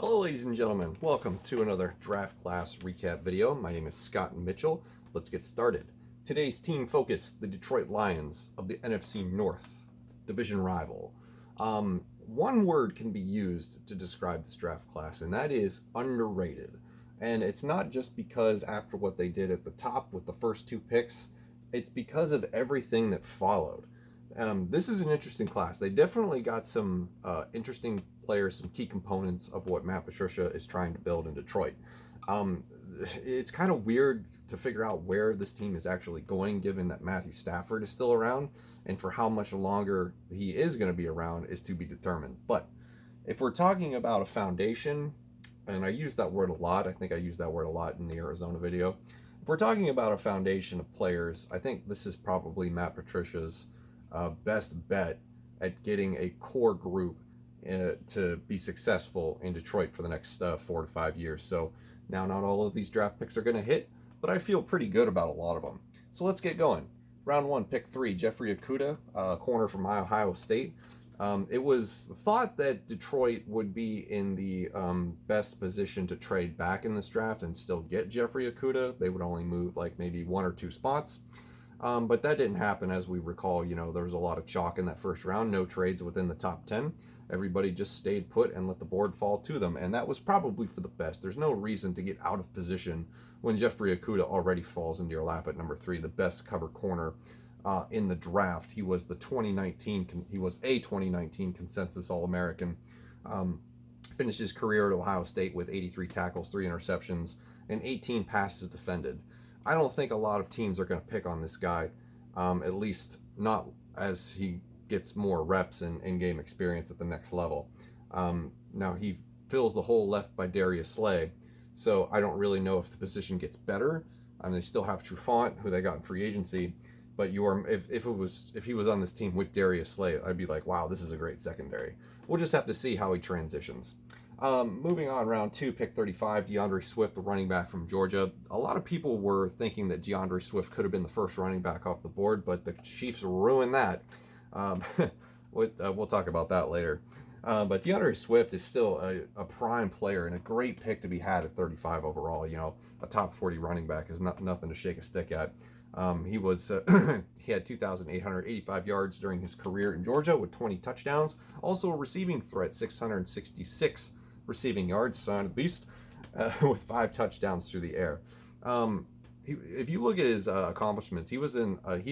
Hello ladies and gentlemen, welcome to another draft class recap video. My name is Scott Mitchell. Let's get started. Today's team focus, the Detroit Lions of the NFC North, division rival. One word can be used to describe this draft class, and that is underrated. And it's not just because after what they did at the top with the first two picks, it's because of everything that followed. This is an interesting class. They definitely got some interesting players, some key components of what Matt Patricia is trying to build in Detroit. Um, it's kind of weird to figure out where this team is actually going, given that Matthew Stafford is still around, and for how much longer he is going to be around is to be determined. But if we're talking about a foundation, and I use that word a lot, I think I used that word a lot in the Arizona video. If we're talking about a foundation of players, I think this is probably Matt Patricia's best bet at getting a core group to be successful in Detroit for the next 4 to 5 years. So now not all of these draft picks are going to hit, but I feel pretty good about a lot of them. So let's get going. Round 1, pick 3, Jeffery Okudah, corner from Ohio State. It was thought that Detroit would be in the best position to trade back in this draft and still get Jeffery Okudah. They would only move like maybe 1 or 2 spots. But that didn't happen. As we recall, there was a lot of chalk in that first round, no trades within the top 10. Everybody just stayed put and let the board fall to them, and that was probably for the best. There's no reason to get out of position when Jeffery Okudah already falls into your lap at number 3, the best cover corner in the draft. He was a 2019 consensus All-American. Finished his career at Ohio State with 83 tackles, 3 interceptions, and 18 passes defended. I don't think a lot of teams are going to pick on this guy, at least not as he gets more reps and in-game experience at the next level. Now, he fills the hole left by Darius Slay, so I don't really know if the position gets better. They still have Trufant, who they got in free agency, but if he was on this team with Darius Slay, I'd be like, wow, this is a great secondary. We'll just have to see how he transitions. Moving on, round 2, pick 35, DeAndre Swift, the running back from Georgia. A lot of people were thinking that DeAndre Swift could have been the first running back off the board, but the Chiefs ruined that. We'll talk about that later. But DeAndre Swift is still a prime player and a great pick to be had at 35 overall. A top 40 running back is nothing to shake a stick at. He had 2,885 yards during his career in Georgia with 20 touchdowns. Also a receiving threat, 666 receiving yards, son of the beast, with 5 touchdowns through the air. If you look at his accomplishments, he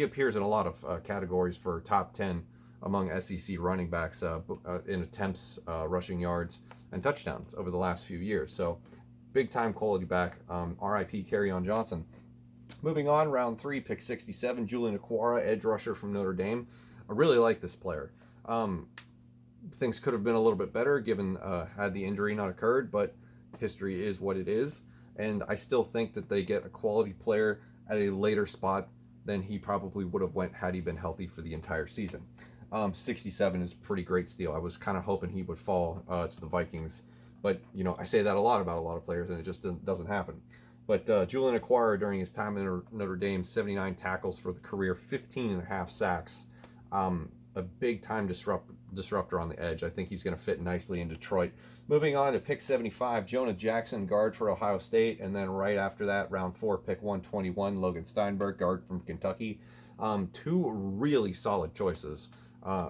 appears in a lot of categories for top 10 among SEC running backs in attempts, rushing yards, and touchdowns over the last few years. So big time quality back. R.I.P. Kerryon Johnson. Moving on, round 3, pick 67, Julian Okwara, edge rusher from Notre Dame. I really like this player. Things could have been a little bit better given had the injury not occurred, but history is what it is. And I still think that they get a quality player at a later spot than he probably would have went had he been healthy for the entire season. 67 is a pretty great steal. I was kind of hoping he would fall to the Vikings, but I say that a lot about a lot of players, and it just doesn't happen. But Julian Okwara, during his time in Notre Dame, 79 tackles for the career, 15 and a half sacks. A big-time disruptor on the edge. I think he's going to fit nicely in Detroit. Moving on to pick 75, Jonah Jackson, guard for Ohio State. And then right after that, round 4, pick 121, Logan Steinberg, guard from Kentucky. 2 really solid choices,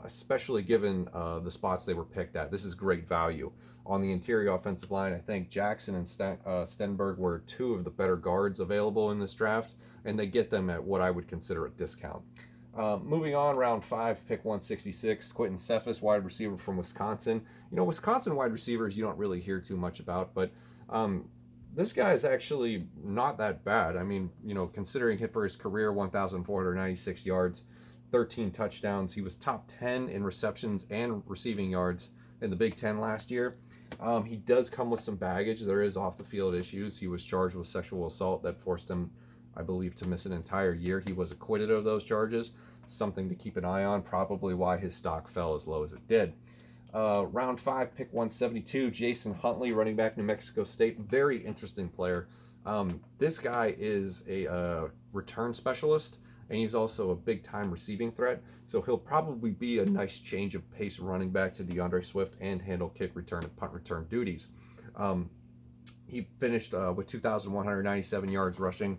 especially given the spots they were picked at. This is great value. On the interior offensive line, I think Jackson and Stenberg were 2 of the better guards available in this draft, and they get them at what I would consider a discount. Moving on, round 5, pick 166, Quentin Cephas, wide receiver from Wisconsin. Wisconsin wide receivers you don't really hear too much about, but this guy is actually not that bad. Considering hit for his career, 1,496 yards, 13 touchdowns. He was top 10 in receptions and receiving yards in the Big Ten last year. He does come with some baggage. There is off-the-field issues. He was charged with sexual assault that forced him, I believe, to miss an entire year. He was acquitted of those charges. Something to keep an eye on, probably why his stock fell as low as it did. Round 5, pick 172, Jason Huntley, running back, New Mexico State. Very interesting player. This guy is a return specialist, and he's also a big-time receiving threat. So he'll probably be a nice change of pace running back to DeAndre Swift and handle kick return and punt return duties. He finished with 2,197 yards rushing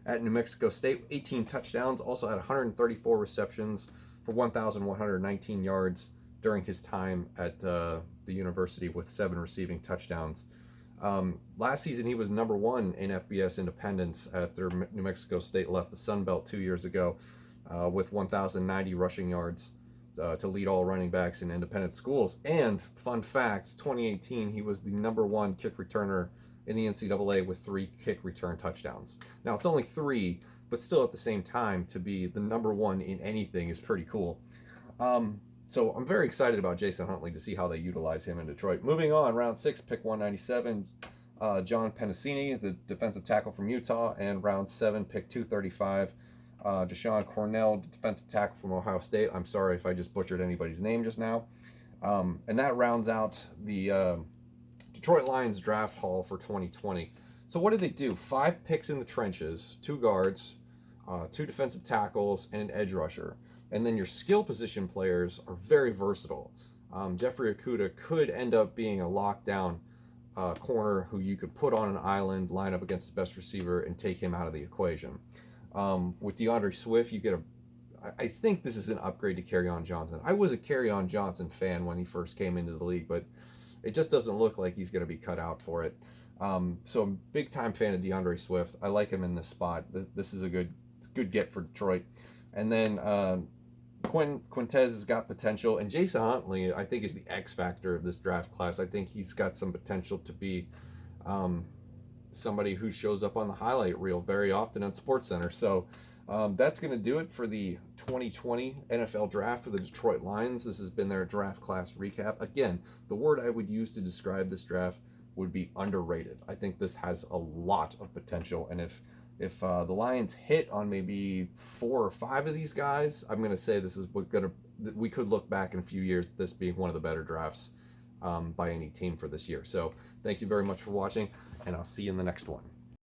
at New Mexico State, 18 touchdowns, also had 134 receptions for 1,119 yards during his time at the university with 7 receiving touchdowns. Last season, he was number 1 in FBS independence after New Mexico State left the Sun Belt 2 years ago with 1,090 rushing yards to lead all running backs in independent schools. And fun fact, 2018, he was the number 1 kick returner in the NCAA with 3 kick return touchdowns. Now, it's only 3, but still at the same time, to be the number 1 in anything is pretty cool. So I'm very excited about Jason Huntley to see how they utilize him in Detroit. Moving on, round 6, pick 197, John Pennicini, the defensive tackle from Utah, and round 7, pick 235, Deshaun Cornell, defensive tackle from Ohio State. I'm sorry if I just butchered anybody's name just now. And that rounds out the Detroit Lions draft haul for 2020. So what did they do? 5 picks in the trenches, 2 guards, 2 defensive tackles, and an edge rusher. And then your skill position players are very versatile. Jeffery Okudah could end up being a lockdown corner who you could put on an island, line up against the best receiver, and take him out of the equation. With DeAndre Swift, you get I think this is an upgrade to Kerryon Johnson. I was a Kerryon Johnson fan when he first came into the league, but it just doesn't look like he's going to be cut out for it. So I'm a big-time fan of DeAndre Swift. I like him in this spot. This is a good get for Detroit. And then Quintez has got potential, and Jason Huntley, I think, is the X factor of this draft class. I think he's got some potential to be somebody who shows up on the highlight reel very often on SportsCenter. So that's going to do it for the 2020 NFL Draft for the Detroit Lions. This has been their draft class recap. Again, the word I would use to describe this draft would be underrated. I think this has a lot of potential, and if the Lions hit on maybe 4 or 5 of these guys, I'm going to say this is we could look back in a few years, this being one of the better drafts by any team for this year. So thank you very much for watching, and I'll see you in the next one.